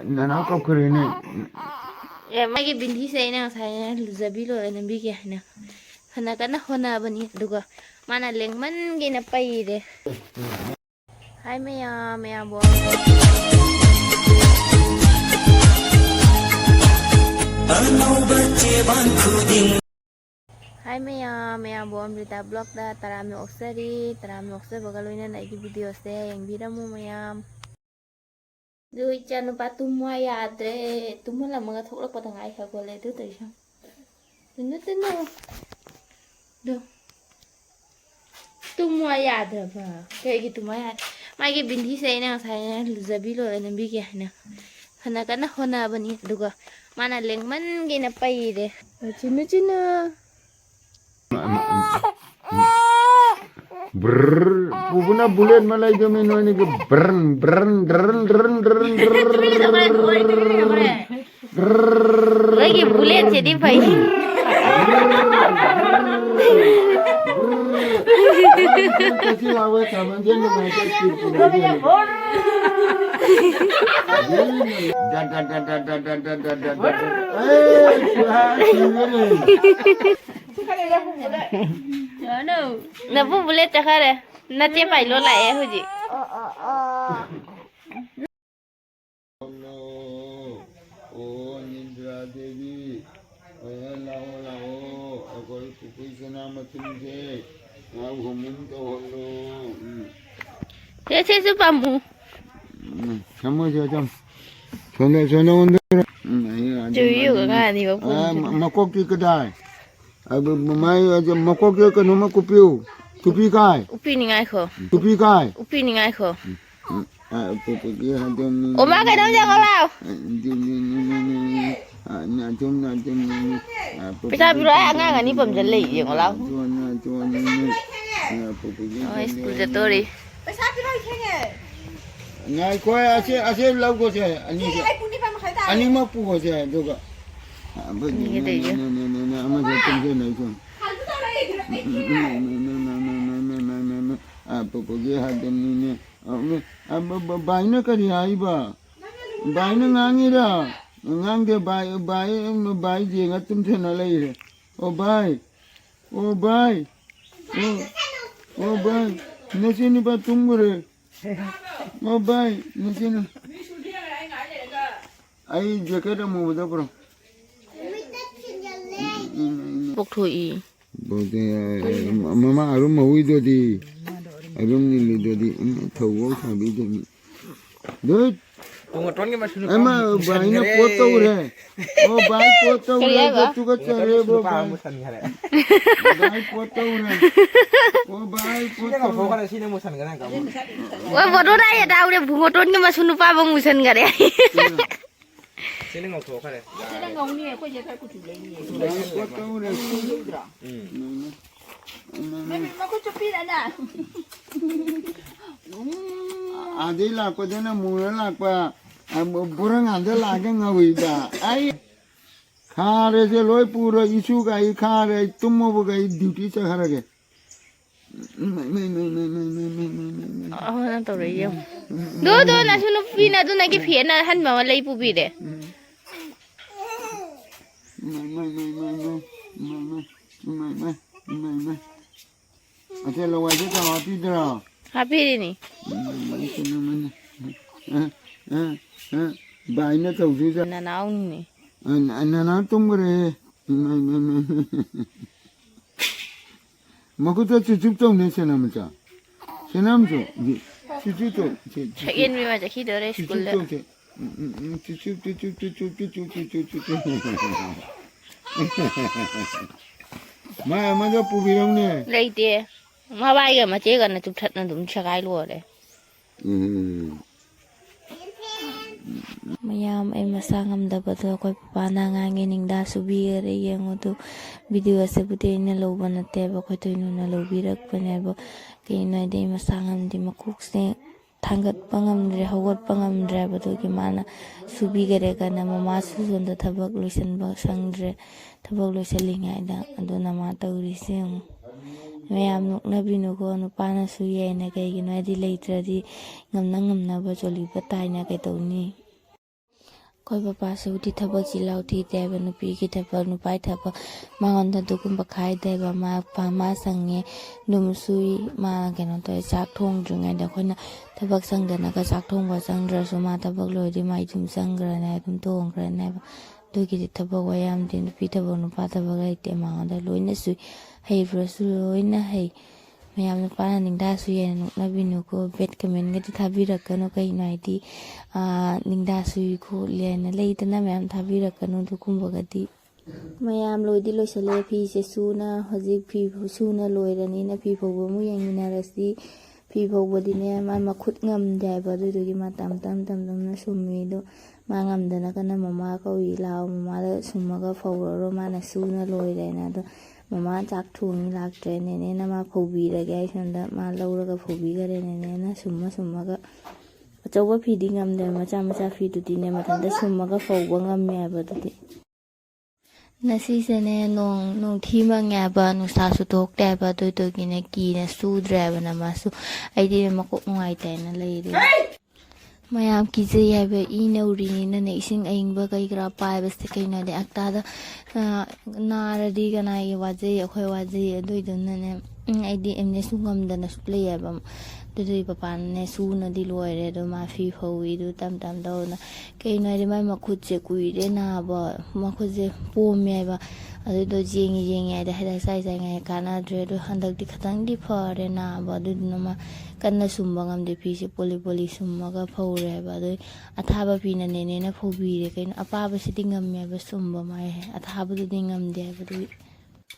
나나가 그러네. 예, 마게 빈디 세이나 사이나 루자빌로 에는비게 하나. 하나가나 호나버니 누가 mana lengman gina paire. Hai maya maya bo. Hai maya bo amrita blog da tarami oksari bagaloina naiki video se yang biramu maya. Rồi cha nó ba tum mua ya tre tum là mga thuk la patang ai kha gole tu tai sam. Nó tên nó. Được. Tum mua ya da ba. Cái gì tum mua ya. Mai cái bindi sai na sai luzabi lo na bi ke na. Hana kana hona bani duga. Mana lengman gina pai de. Cina. Brrr, pupuna bulan malai jamin ini ke brrn. Lagi bulan jadi pai. Kasih awet sama dia nih macam tipu. Nabu bulat khare. Nate pai lo lại hoji. Oh Nindra Devi, lao, aku pupui senama tinggi, aku minta holo. Thế giúp bà mù. Kamu jam, sana under. Chủ yếu của cái gì mà makoki kedai. Mai aja makoki ke nama kupiu, kupi kai. Upi ni ngai kho. Kupi kai. Upi ni ngai kho. Pupuki hadam. Oma cái đâu ra con lao. Bisa biru ay ngang ani pam jale ye con lao. Oi school jatuh ri. Bisa biru kenge. Ngai koi ase lau ko se ani ma pu ko se doga. Ni cái gì? Ama je tum nai ko. Pupuki hadam ni. Baina kari ai ba. Baina ngangi da. Ngang ke bai je ngatum the na lai. O bai. Nasini ba tumure. O bai, nasini. Ai jacket mu da pro. Bốc thôi. Bote mama arum maui do di. Arum ni li do di. Thau sa bi de. Doi Emma baina poto re. Oh bai poto re. Tu ka chare bo bai. Bai poto re. Oh bai poto. Wah bodoh dah ya dah udah bungoton ke masuk nupa bang musan gak deh. Sini ngọc thổ khare. Sini ngọc ni aku je tak kutu lagi. Poto re. Aku cepi ada. Adi la ko dena mura la pa. Burang anda la ke ngawi da. Ai khare je loi pura isu ga I khare tummo bo ga duty sa khare ke. Oh nanti tahu ya. Do nasi nupi na do nagi pian na han bawa lagi pubi deh. Ate lo wajib kau hati dah. Happy ini. Baina tahu juga. Nanaun ni. Nana tumre. Maku tu cucuk tu ni senam macam. Senam tu. Cucuk tu. Check-in ni macam kita dari school dah. Cucuk. Mana pubirang ni? Lagi dia. Mak bayi kan macam kan tu chat nanti cakai luar deh. Mayam ay masangam dapat ako panangangin da subi re yang itu video sebutin na loba na teba ko to ino na lobirak panebo kay na day masangam di makukse tanggat pangam dre hawat pangam dre bato gimana subi gare ka na mama susun da tabak luisan ba sang dre tabak luisan lingay da ado na mata urising ꯃꯌꯥꯝ ꯅꯣꯛꯅꯕꯤꯅꯨꯀꯣ ꯅꯨꯄꯥꯅꯁꯨ ꯌꯥꯏꯅ ꯀꯩꯒꯤꯅꯣ ꯍꯥꯏꯗꯤ ꯂꯩꯇ꯭ꯔꯗꯤ ꯉꯝꯅꯕ ꯆꯣꯂꯤꯕ ꯇꯥꯏꯅ ꯀꯩꯗꯧꯅꯤ ꯑꯩꯈꯣꯏ ꯄꯄꯥꯁꯨꯗꯤ ꯊꯕꯛ ꯆꯤꯜꯍꯥꯎ ꯊꯤꯗꯦꯕ ꯅꯨꯄꯤꯒꯤ ꯊꯕꯛ ꯅꯨꯄꯥꯒꯤ ꯊꯕꯛ ꯃꯉꯣꯟꯗ ꯑꯗꯨꯒꯨꯝꯕ ꯈꯥꯏꯗꯦꯕ ꯃꯥ ꯁꯪꯉꯦ ꯑꯗꯨꯝ ꯁꯨꯏ ꯃꯥ ꯀꯩꯅꯣ ꯇꯧꯋꯦ ꯆꯥꯛ ꯊꯣꯡꯗ꯭ꯔꯤꯉꯩꯗ ꯑꯩꯈꯣꯏꯅ ꯊꯕꯛ ꯆꯪꯗꯅꯒ ꯆꯥꯛ ꯊꯣꯡꯕ ꯆꯪꯗ꯭ꯔꯁꯨ ꯃꯥ ꯊꯕꯛ ꯂꯣꯏꯔꯗꯤ ꯃꯥ ꯑꯗꯨꯝ ꯆꯪꯈ꯭ꯔꯅꯤ ꯑꯗꯨꯝ ꯊꯣꯡꯈ꯭ꯔꯅꯦꯕ ꯑꯗꯨꯒꯤꯗꯤ ꯊꯕꯛ ꯋꯥꯌꯥꯝꯗꯤ ꯅꯨꯄꯤ ꯊꯕꯛ ꯅꯨꯄꯥ ꯊꯕꯛ ꯂꯩꯇꯦ ꯃꯉꯣꯟꯗ ꯂꯣꯏꯅ ꯁꯨꯏ ꯍꯩꯕ꯭ꯔꯁꯨ ꯂꯣꯏꯅ ꯍꯩ ꯃꯌꯥꯝ ꯅꯨꯄꯥꯅ ꯅꯤꯡꯗꯥꯁꯨ ꯌꯥꯏꯅ ꯅꯣꯛꯅꯕꯤꯅꯨꯀꯣ ꯕꯦꯠ ꯀꯃꯦꯟꯒꯗꯤ ꯊꯥꯕꯤꯔꯛꯀꯅꯨ ꯀꯩꯅꯣ ꯍꯥꯏꯗꯤ ꯅꯤꯡꯗꯥ ꯁꯨꯏ ꯈꯣꯠꯂꯦ ꯍꯥꯏꯅ ꯂꯩꯗꯅ ꯃꯌꯥꯝ ꯊꯥꯕꯤꯔꯛꯀꯅꯨ ꯑꯗꯨꯒꯨꯝꯕꯒꯗꯤ ꯃꯌꯥꯝ ꯂꯣꯏꯗꯤ ꯂꯣꯏꯁꯤꯜꯂꯦ ꯐꯤꯁꯦ ꯍꯧꯖꯤꯛ ꯐꯤ ꯁꯨꯅ ꯂꯣꯏꯔꯅꯤꯅ ꯐꯤ ꯐꯧꯕ ꯑꯃꯨꯛ ꯌꯦꯡꯃꯤꯟꯅꯔꯁꯤ ꯐꯤ ꯐꯧꯕꯗꯤꯅꯦ ꯃꯥ ꯃꯈꯨꯠ ꯉꯝꯗꯦ ꯍꯥꯏꯕ ꯑꯗꯨꯗꯨꯒꯤ ꯃꯥ ꯇꯝꯅ ꯁꯨꯝꯃꯤ ꯑꯗꯣ ꯃꯥ ꯉꯝꯗꯅ ꯀꯟꯅ ꯃꯃꯥ ꯀꯧꯏ ꯂꯥꯛꯑꯣ ꯃꯃꯥꯗ ꯁꯨꯝꯃꯒ ꯐꯧꯔꯔꯣ ꯃꯥꯅ ꯁꯨꯅ ꯂꯣꯏꯔꯦꯅ ꯑꯗꯣ ꯃꯃꯥ ꯆꯥꯛ ꯊꯣꯡꯉꯤ ꯂꯥꯛꯇ꯭ꯔꯦ ꯅꯦꯅꯦꯅ ꯃꯥ ꯐꯧꯕꯤꯔꯒꯦ ꯑꯩ ꯁꯣꯝꯗ ꯃꯥ ꯂꯧꯔꯒ ꯐꯧꯕꯤꯈꯔꯦ ꯅꯦꯅꯦꯅ ꯁꯨꯝꯃꯒ ꯑꯆꯧꯕ ꯐꯤꯗꯤ ꯉꯝꯗꯦ ꯃꯆꯥ ꯐꯤꯗꯨꯗꯤꯅꯦ ꯃꯊꯟꯇ ꯁꯨꯝꯃꯒ ꯐꯧꯕ ꯉꯝꯃꯦ ꯍꯥꯏꯕ ꯑꯗꯨꯗꯤ ꯉꯁꯤꯁꯦꯅꯦ ꯅꯣꯡ ꯊꯤ ꯃꯪꯉꯦ ꯍꯥꯏꯕ ꯅꯨꯡꯁꯥꯁꯨ ꯊꯣꯛꯇꯦ ꯍꯥꯏꯕ ꯑꯗꯨꯗꯨꯒꯤꯅꯦ ꯀꯤꯅ ꯁꯨꯗ꯭ꯔꯦ ꯍꯥꯏꯕꯅ ꯃꯥꯁꯨ ꯑꯩꯗꯤ ꯃꯀꯣꯛ ꯅꯨꯡꯉꯥꯏꯇꯦꯅ ꯂꯩꯔꯦ ꯃꯌꯥꯝ ꯀꯤꯖꯩ ꯍꯥꯏꯕ ꯏ ꯅꯧꯔꯤꯅꯤꯅꯅꯦ ꯏꯁꯤꯡ ꯑꯏꯪꯕ ꯀꯩ ꯀꯔꯥ ꯄꯥꯏꯕꯁꯦ ꯀꯩꯅꯣ ꯍꯥꯏꯗꯤ ꯑꯛꯇꯥꯗ ꯅꯥꯔꯗꯤ ꯀꯅꯥꯒꯤ ꯋꯥꯖꯩ ꯑꯩꯈꯣꯏ ꯋꯥꯖꯩ ꯑꯗꯨꯏꯗꯨꯅꯅꯦ ꯑꯩꯗꯤ ꯑꯦꯝꯅꯦꯁꯨ ꯉꯝꯗꯅꯁꯨ ꯂꯩꯌꯦꯕ ꯑꯗꯨꯗꯤ ꯄꯄꯥꯅꯅꯦ ꯁꯨꯅꯗꯤ ꯂꯣꯏꯔꯦ ꯑꯗꯣ ꯃꯥ ꯐꯤ ꯐꯧꯏꯗꯨ ꯇꯝ ꯇꯧꯗꯅ ꯀꯩꯅꯣ ꯍꯥꯏꯗꯤ ꯃꯥꯏ ꯃꯈꯨꯠꯁꯦ ꯀꯨꯏꯔꯦ ꯅꯥꯕ ꯃꯈꯨꯠꯁꯦ ꯄꯣꯝꯃꯦ ꯍꯥꯏꯕ ꯑꯗꯨꯗꯣ ꯌꯦꯡꯉꯤ ꯍꯥꯏꯗꯤ ꯍꯤꯗꯥꯛ ꯆꯥꯏꯉꯥꯏ ꯀꯥꯟꯅꯗ꯭ꯔꯦ ꯑꯗꯣ ꯍꯟꯗꯛꯇꯤ ꯈꯤꯇꯪꯗꯤ ꯐꯔꯦ ꯅꯥꯕ ꯑꯗꯨꯗꯨꯅ ꯃꯥ ꯀꯟꯅ ꯁꯨꯝꯕ ꯉꯝꯗꯦ ꯐꯤꯁꯦ ꯄꯣꯂꯤ ꯁꯨꯝꯃꯒ ꯐꯧꯔꯦ ꯍꯥꯏꯕ ꯑꯗꯨꯏ ꯑꯊꯥꯕ ꯐꯤꯅ ꯅꯦꯅꯦꯅ ꯐꯧꯕꯤꯔꯦ ꯀꯩꯅꯣ ꯑꯄꯥꯕꯁꯤꯗꯤ ꯉꯝꯃꯦꯕ ꯁꯨꯝꯕ ꯃꯥꯏ ꯑꯊꯥꯕꯗꯨꯗꯤ ꯉꯝꯗꯦ ꯍꯥꯏꯕꯗꯨꯒꯤ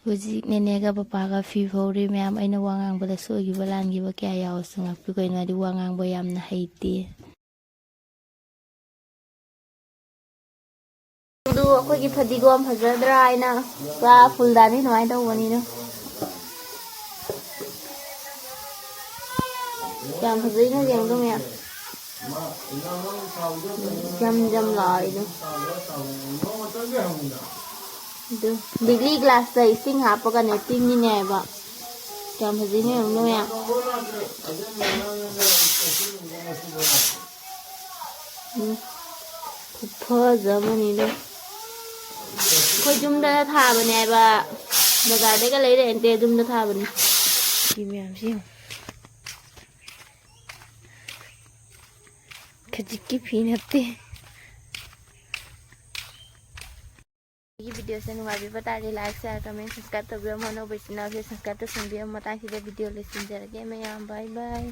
ꯍꯧꯖꯤꯛ ꯅꯦꯅꯦꯒ ꯄꯄꯥꯒ ꯐꯤ ꯐꯧꯔꯤ ꯃꯌꯥꯝ ꯑꯩꯅ ꯋꯥ ꯉꯥꯡꯕꯗ ꯁꯣꯏꯈꯤꯕ ꯂꯥꯟꯈꯤꯕ ꯀꯌꯥ ꯌꯥꯎꯔꯁꯨ ꯉꯥꯛꯄꯤꯌꯨ ꯀꯩꯅꯣ ꯍꯥꯏꯗꯤ ꯋꯥ ꯉꯥꯡꯕ ꯌꯥꯝꯅ ꯍꯩꯇꯦ ꯑꯗꯨ ꯑꯩꯈꯣꯏꯒꯤ ꯐꯗꯤꯒꯣꯝ ꯐꯖꯗ꯭ꯔꯥ ꯍꯥꯏꯅ ꯄꯨꯔꯥ ꯐꯨꯜꯗꯥꯅꯤ ꯑꯗꯨꯃꯥꯏꯅ ꯇꯧꯕꯅꯤꯅ ꯌꯥꯝ ꯐꯖꯩꯅ ꯌꯦꯡꯗꯣ ꯃꯌꯥꯝ ꯖꯝ ꯂꯥꯎꯏꯗꯣ ꯑꯗꯨ ꯂꯤꯛꯂꯤ ꯒ꯭ꯂꯥꯁꯇ ꯏꯁꯤꯡ ꯍꯥꯞꯄꯒꯅꯦ ꯇꯤꯡꯉꯤꯅꯦꯕ ꯌꯥꯝ ꯐꯖꯩꯅ ꯌꯦꯡꯗꯣ ꯃꯌꯥꯝ ꯈꯨꯐꯖꯕꯅꯤꯗꯣ ꯑꯩꯈꯣꯏ ꯌꯨꯝꯗ ꯊꯥꯕꯅꯦ ꯍꯥꯏꯕ ꯕꯖꯥꯔꯗꯩꯒ ꯂꯩꯔꯛꯑꯦ ꯌꯨꯝꯗ ꯊꯥꯕꯅꯤ ꯐꯤ ꯃꯌꯥꯝꯁꯤ ꯌꯦꯡꯉꯨ ꯈꯖꯤꯛꯀꯤ ꯐꯤ ꯅꯠꯇꯦ ꯑꯩꯒꯤ ꯚꯤꯗꯤꯑꯣꯁꯦ ꯅꯨꯡꯉꯥꯏꯕꯤꯕ ꯇꯥꯔꯗꯤ ꯂꯥꯏꯛ ꯁꯤꯌꯥꯔ ꯀꯃꯦꯟ ꯁꯕꯁꯀ꯭ꯔꯥꯏꯕ ꯇꯧꯕꯤꯔꯝꯃꯣ ꯑꯅꯧꯕ ꯏꯆꯤꯟ ꯏꯅꯥꯎꯁꯦ ꯁꯕꯁꯀ꯭ꯔꯥꯏꯕ ꯇꯧꯁꯟꯕꯤꯔꯝꯃꯣ ꯃꯇꯥꯡꯁꯤꯗ ꯚꯤꯗꯤꯑꯣ ꯂꯣꯏꯁꯤꯟꯖꯔꯒꯦ ꯃꯌꯥꯝ ꯕꯥꯏ ꯕꯥꯏ